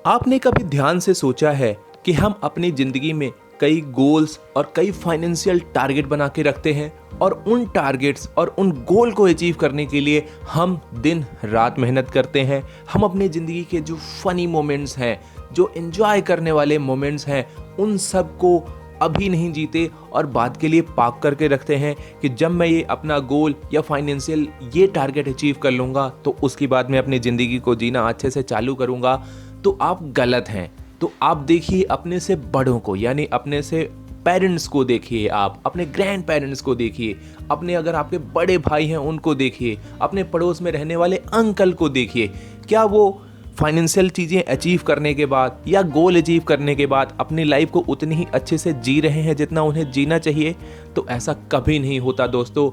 आपने कभी ध्यान से सोचा है कि हम अपनी जिंदगी में कई गोल्स और कई फाइनेंशियल टारगेट बना के रखते हैं और उन टारगेट्स और उन गोल को अचीव करने के लिए हम दिन रात मेहनत करते हैं। हम अपनी ज़िंदगी के जो फनी मोमेंट्स हैं, जो एंजॉय करने वाले मोमेंट्स हैं, उन सब को अभी नहीं जीते और बाद के लिए पाक करके रखते हैं कि जब मैं ये अपना गोल या फाइनेंशियल ये टारगेट अचीव कर लूँगा तो उसके बाद मैं अपनी ज़िंदगी को जीना अच्छे से चालू करूँगा। तो आप गलत हैं। तो आप देखिए अपने से बड़ों को, यानी अपने से पेरेंट्स को देखिए, आप अपने ग्रैंड पेरेंट्स को देखिए, अपने अगर आपके बड़े भाई हैं उनको देखिए, अपने पड़ोस में रहने वाले अंकल को देखिए। क्या वो फाइनेंशियल चीज़ें अचीव करने के बाद या गोल अचीव करने के बाद अपनी लाइफ को उतनी ही अच्छे से जी रहे हैं जितना उन्हें जीना चाहिए? तो ऐसा कभी नहीं होता दोस्तों।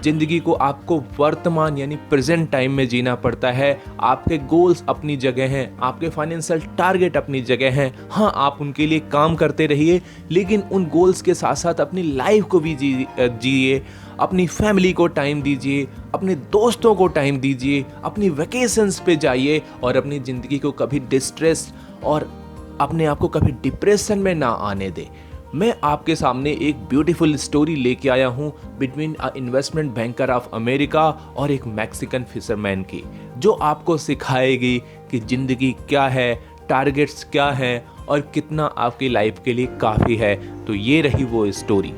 ज़िंदगी को आपको वर्तमान यानी प्रेजेंट टाइम में जीना पड़ता है। आपके गोल्स अपनी जगह हैं, आपके फाइनेंशियल टारगेट अपनी जगह हैं। हाँ, आप उनके लिए काम करते रहिए, लेकिन उन गोल्स के साथ साथ अपनी लाइफ को भी जिए, अपनी फैमिली को टाइम दीजिए, अपने दोस्तों को टाइम दीजिए, अपनी वैकेशंस पे जाइए और अपनी ज़िंदगी को कभी डिस्ट्रेस और अपने आप को कभी डिप्रेशन में ना आने दें। मैं आपके सामने एक ब्यूटीफुल स्टोरी लेके आया हूँ between a investment banker of America और एक मैक्सिकन फिशरमैन की, जो आपको सिखाएगी कि ज़िंदगी क्या है, टारगेट्स क्या हैं और कितना आपकी लाइफ के लिए काफ़ी है। तो ये रही वो स्टोरी।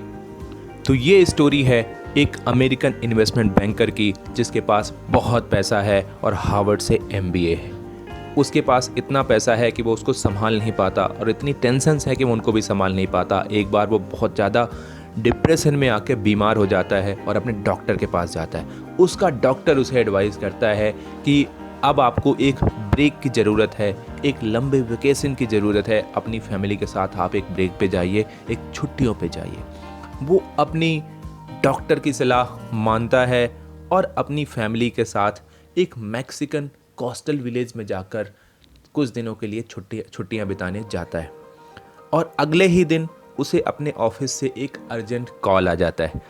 तो ये स्टोरी है एक अमेरिकन इन्वेस्टमेंट बैंकर की जिसके पास बहुत पैसा है और हार्वर्ड से MBA है। उसके पास इतना पैसा है कि वो उसको संभाल नहीं पाता और इतनी टेंशन्स है कि वो उनको भी संभाल नहीं पाता। एक बार वो बहुत ज़्यादा डिप्रेशन में आके बीमार हो जाता है और अपने डॉक्टर के पास जाता है। उसका डॉक्टर उसे एडवाइस करता है कि अब आपको एक ब्रेक की ज़रूरत है, एक लंबे वेकेशन की ज़रूरत है। अपनी फैमिली के साथ आप एक ब्रेक पे जाइए, एक छुट्टियों पे जाइए। वो अपनी डॉक्टर की सलाह मानता है और अपनी फैमिली के साथ एक मैक्सिकन कोस्टल विलेज में जाकर कुछ दिनों के लिए छुट्टियां बिताने जाता है। और अगले ही दिन उसे अपने ऑफिस से एक अर्जेंट कॉल आ जाता है।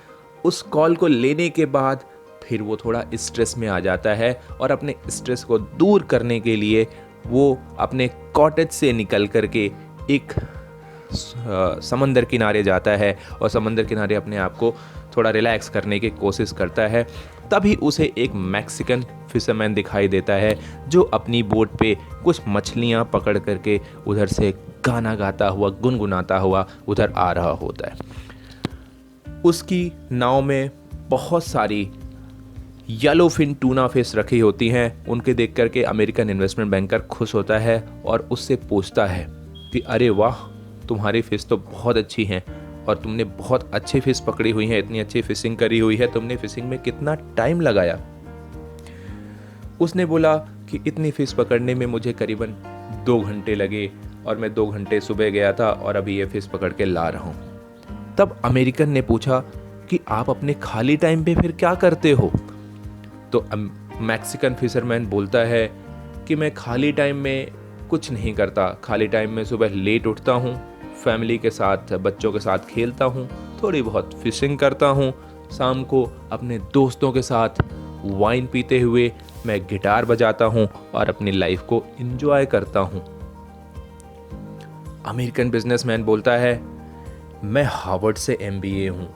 उस कॉल को लेने के बाद फिर वो थोड़ा स्ट्रेस में आ जाता है और अपने स्ट्रेस को दूर करने के लिए वो अपने कॉटेज से निकल करके एक समंदर किनारे जाता है और समंदर किनारे अपने आप को थोड़ा रिलैक्स करने की कोशिश करता है। तभी उसे एक मैक्सिकन फिशरमैन दिखाई देता है जो अपनी बोट पे कुछ मछलियां पकड़ करके उधर से गाना गाता हुआ, गुनगुनाता हुआ उधर आ रहा होता है। उसकी नाव में बहुत सारी येलो फिन टूना फिश रखी होती हैं। उनके देख करके अमेरिकन इन्वेस्टमेंट बैंकर खुश होता है और उससे पूछता है कि अरे वाह, तुम्हारी फ़िश तो बहुत अच्छी हैं और तुमने बहुत अच्छी फ़िश पकड़ी हुई है, इतनी अच्छी फ़िशिंग करी हुई है, तुमने फ़िशिंग में कितना टाइम लगाया? उसने बोला कि इतनी फ़िश पकड़ने में मुझे करीबन 2 घंटे लगे और मैं 2 घंटे सुबह गया था और अभी ये फ़िश पकड़ के ला रहा हूँ। तब अमेरिकन ने पूछा कि आप अपने खाली टाइम पे फिर क्या करते हो? तो मैक्सिकन फिशरमैन बोलता है कि मैं खाली टाइम में कुछ नहीं करता। खाली टाइम में सुबह लेट उठता हूँ, फैमिली के साथ, बच्चों के साथ खेलता हूँ, थोड़ी बहुत फिशिंग करता हूँ, शाम को अपने दोस्तों के साथ वाइन पीते हुए मैं गिटार बजाता हूँ और अपनी लाइफ को एंजॉय करता हूँ। अमेरिकन बिजनेसमैन बोलता है, मैं हार्वर्ड से MBA हूँ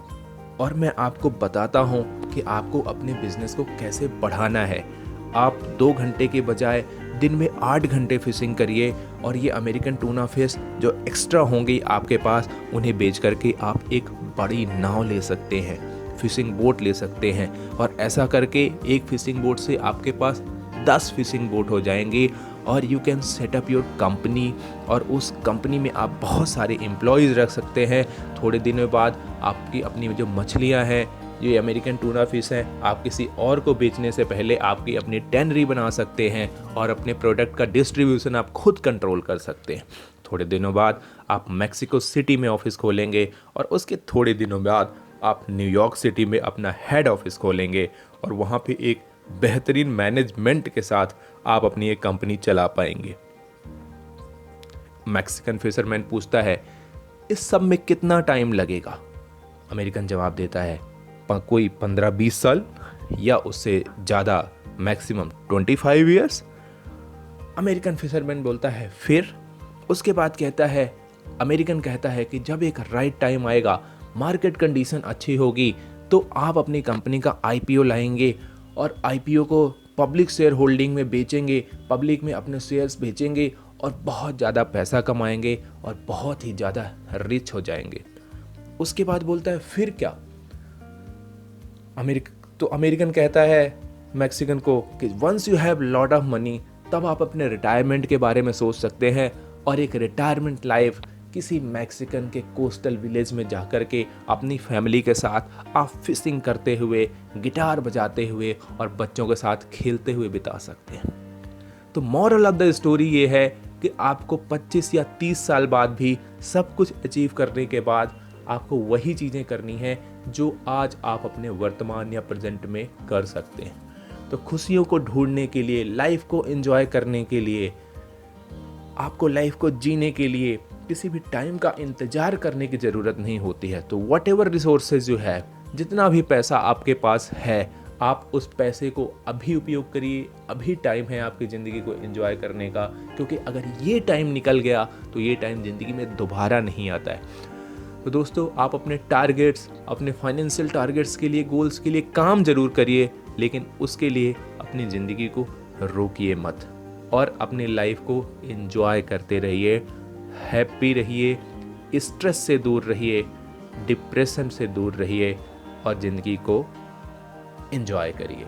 और मैं आपको बताता हूँ कि आपको अपने बिजनेस को कैसे बढ़ाना है। आप 2 घंटे के बजाय दिन में 8 घंटे फिशिंग करिए और ये अमेरिकन टूना फिश जो एक्स्ट्रा होंगी आपके पास, उन्हें बेच करके आप एक बड़ी नाव ले सकते हैं, फिशिंग बोट ले सकते हैं और ऐसा करके एक फिशिंग बोट से आपके पास 10 फिशिंग बोट हो जाएंगे और you can set up your company और उस कंपनी में आप बहुत सारे एम्प्लॉयज़ रख सकते हैं। थोड़े दिनों बाद आपकी अपनी जो मछलियाँ हैं, ये अमेरिकन टूना फिश हैं, आप किसी और को बेचने से पहले आपकी अपनी टैनरी बना सकते हैं और अपने प्रोडक्ट का डिस्ट्रीब्यूशन आप खुद कंट्रोल कर सकते हैं। थोड़े दिनों बाद आप मैक्सिको सिटी में ऑफिस खोलेंगे और उसके थोड़े दिनों बाद आप न्यूयॉर्क सिटी में अपना हेड ऑफिस खोलेंगे और वहाँ पे एक बेहतरीन मैनेजमेंट के साथ आप अपनी एक कंपनी चला पाएंगे। मैक्सिकन फिशरमैन पूछता है, इस सब में कितना टाइम लगेगा? अमेरिकन जवाब देता है, कोई 15-20 साल या उससे ज़्यादा, मैक्सिमम 25 ईयर्स। अमेरिकन फिशरमैन बोलता है फिर। उसके बाद कहता है, अमेरिकन कहता है कि जब एक राइट टाइम आएगा, मार्केट कंडीशन अच्छी होगी, तो आप अपनी कंपनी का आईपीओ लाएंगे और आईपीओ को पब्लिक शेयर होल्डिंग में बेचेंगे, पब्लिक में अपने शेयर्स बेचेंगे और बहुत ज़्यादा पैसा कमाएंगे और बहुत ही ज़्यादा रिच हो जाएंगे। उसके बाद बोलता है फिर क्या? तो अमेरिकन कहता है मैक्सिकन को कि once you have lot of money, तब आप अपने रिटायरमेंट के बारे में सोच सकते हैं और एक रिटायरमेंट लाइफ किसी मैक्सिकन के कोस्टल विलेज में जाकर के अपनी फैमिली के साथ आप फिशिंग करते हुए, गिटार बजाते हुए और बच्चों के साथ खेलते हुए बिता सकते हैं। तो मॉरल ऑफ द स्टोरी ये है कि आपको 25 या 30 साल बाद भी सब कुछ अचीव करने के बाद आपको वही चीज़ें करनी है जो आज आप अपने वर्तमान या प्रेजेंट में कर सकते हैं। तो खुशियों को ढूंढने के लिए, लाइफ को एंजॉय करने के लिए, आपको लाइफ को जीने के लिए किसी भी टाइम का इंतजार करने की ज़रूरत नहीं होती है। तो what ever resources you have, जितना भी पैसा आपके पास है, आप उस पैसे को अभी उपयोग करिए। अभी टाइम है आपकी ज़िंदगी को एंजॉय करने का, क्योंकि अगर ये टाइम निकल गया तो ये टाइम ज़िंदगी में दोबारा नहीं आता है। तो दोस्तों, आप अपने टारगेट्स, अपने फाइनेंशियल टारगेट्स के लिए, गोल्स के लिए काम जरूर करिए, लेकिन उसके लिए अपनी ज़िंदगी को रोकिए मत और अपनी लाइफ को एंजॉय करते रहिए, हैप्पी रहिए, स्ट्रेस से दूर रहिए, डिप्रेशन से दूर रहिए और ज़िंदगी को एंजॉय करिए।